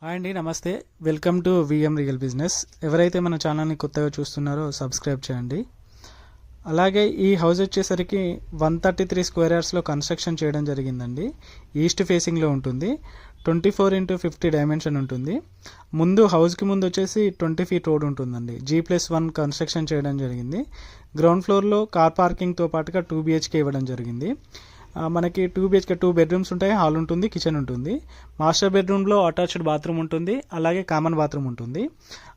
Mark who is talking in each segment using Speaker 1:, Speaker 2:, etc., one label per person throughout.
Speaker 1: Hi అండి, నమస్తే. Welcome to VM real business. ఎవరైతే మన ఛానల్ని కొత్తగా చూస్తున్నారో సబ్స్క్రైబ్ చేయండి. అలాగే ఈ హౌస్ వచ్చేసరికి 133 స్క్వేర్ యార్డ్స్లో కన్స్ట్రక్షన్ చేయడం జరిగిందండి. ఈస్ట్ ఫేసింగ్లో ఉంటుంది. 24x50 డైమెన్షన్ ఉంటుంది. ముందు హౌస్కి ముందు వచ్చేసి 20 ఫీట్ రోడ్ ఉంటుందండి. G+1 కన్స్ట్రక్షన్ చేయడం జరిగింది. గ్రౌండ్ ఫ్లోర్లో కార్ పార్కింగ్తో పాటుగా 2 BHK ఇవ్వడం జరిగింది. మనకి 2 BHK 2 బెడ్రూమ్స్ ఉంటాయి, హాల్ ఉంటుంది, కిచెన్ ఉంటుంది. మాస్టర్ బెడ్రూమ్లో అటాచ్డ్ బాత్రూమ్ ఉంటుంది, అలాగే కామన్ బాత్రూమ్ ఉంటుంది.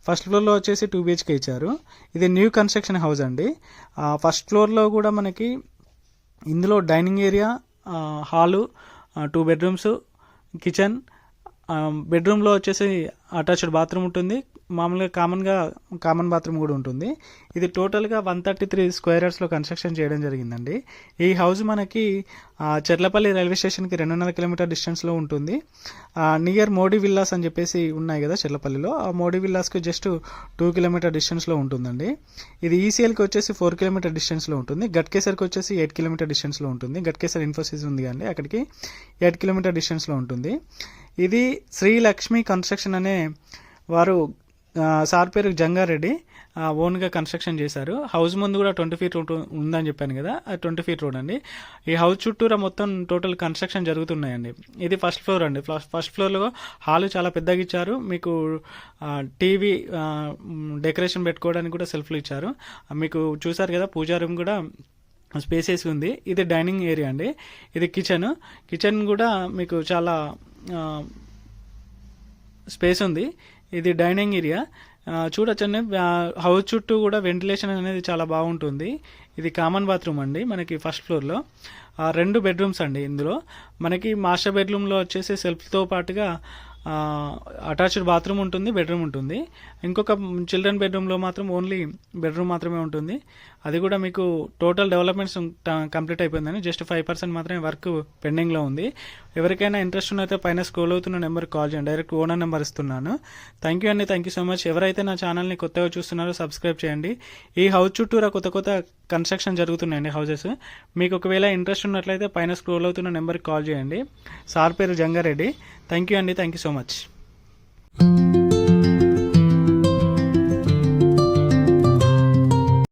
Speaker 1: ఫస్ట్ ఫ్లోర్లో వచ్చేసి 2 BHK ఇచ్చారు. ఇది న్యూ కన్స్ట్రక్షన్ హౌస్ అండి. ఫస్ట్ ఫ్లోర్లో కూడా మనకి ఇందులో dining area, hall, 2 bedrooms, kitchen, బెడ్రూమ్లో వచ్చేసి అటాచ్డ్ బాత్రూమ్ ఉంటుంది. మామూలుగా కామన్ బాత్రూమ్ కూడా ఉంటుంది. ఇది టోటల్గా 133 స్క్వేర్ యార్డ్స్లో కన్స్ట్రక్షన్ చేయడం జరిగిందండి. ఈ హౌస్ మనకి చెర్లపల్లి రైల్వే స్టేషన్కి 2.5 కిలోమీటర్ డిస్టెన్స్లో ఉంటుంది. నియర్ మోడీ విల్లాస్ అని చెప్పేసి ఉన్నాయి కదా చెర్లపల్లిలో, ఆ మోడీ విల్లాస్కి జస్ట్ 2 కిలోమీటర్ డిస్టెన్స్లో ఉంటుందండి. ఇది ఈసీఎల్కి వచ్చేసి 4 కిలోమీటర్ డిస్టెన్స్లో ఉంటుంది. గట్కేసర్కి వచ్చేసి 8 కిలోమీటర్ డిస్టెన్స్లో ఉంటుంది. గట్కేసర్ ఇన్ఫోసిస్ ఉంది కానీ అక్కడికి 8 కిలోమీటర్ డిస్టెన్స్లో ఉంటుంది. ఇది శ్రీలక్ష్మి కన్స్ట్రక్షన్ అనే వారు, సార్ పేరు జంగారెడ్డి, ఓన్గా కన్స్ట్రక్షన్ చేశారు. హౌస్ ముందు కూడా 20 ఫీట్ ఉందని చెప్పాను కదా, అది 20 ఫీట్ రోడ్ అండి. ఈ హౌస్ చుట్టూరా మొత్తం టోటల్ కన్స్ట్రక్షన్ జరుగుతున్నాయండి. ఇది ఫస్ట్ ఫ్లోర్ అండి. ఫస్ట్ ఫ్లోర్లో హాల్ చాలా పెద్దగా ఇచ్చారు. మీకు టీవీ డెకరేషన్ పెట్టుకోవడానికి కూడా సెల్ఫ్లు ఇచ్చారు. మీకు చూసారు కదా, పూజా రూమ్ కూడా స్పేసెస్ ఉంది. ఇది డైనింగ్ ఏరియా అండి. ఇది కిచెన్ కూడా మీకు చాలా స్పేస్ ఉంది. ఇది డైనింగ్ ఏరియా చూడొచ్చండి. హౌస్ చుట్టూ కూడా వెంటిలేషన్ అనేది చాలా బాగుంటుంది. ఇది కామన్ బాత్రూమ్ అండి మనకి ఫస్ట్ ఫ్లోర్లో. 2 బెడ్రూమ్స్ అండి. ఇందులో మనకి మాస్టర్ బెడ్రూమ్లో వచ్చేసి సెల్ఫ్తో పాటుగా అటాచ్డ్ బాత్రూమ్ ఉంటుంది, బెడ్రూమ్ ఉంటుంది. ఇంకొక చిల్డ్రన్ బెడ్రూమ్లో మాత్రం ఓన్లీ బెడ్రూమ్ మాత్రమే ఉంటుంది. అది కూడా మీకు టోటల్ డెవలప్మెంట్స్ కంప్లీట్ అయిపోయిందని, జస్ట్ 5% మాత్రమే వర్క్ పెండింగ్లో ఉంది. ఎవరికైనా ఇంట్రెస్ట్ ఉన్నైతే పైన స్క్రోల్ అవుతున్న నెంబర్కి కాల్ చేయండి. డైరెక్ట్ ఓనర్ నెంబర్ ఇస్తున్నాను. థ్యాంక్ యూ అండి, థ్యాంక్ యూ సో మచ్. ఎవరైతే నా ఛానల్ని కొత్తగా చూస్తున్నారో సబ్స్క్రైబ్ చేయండి. ఈ హౌస్ చుట్టూరా కొత్త కన్స్ట్రక్షన్ జరుగుతున్నాయండి హౌసెస్. మీకు ఒకవేళ ఇంట్రెస్ట్ ఉన్నట్లయితే పైన స్క్రోల్ అవుతున్న నెంబర్కి కాల్ చేయండి. సార్ పేరు జంగారెడ్డి. థ్యాంక్ యూ అండి, థ్యాంక్ యూ సో మచ్.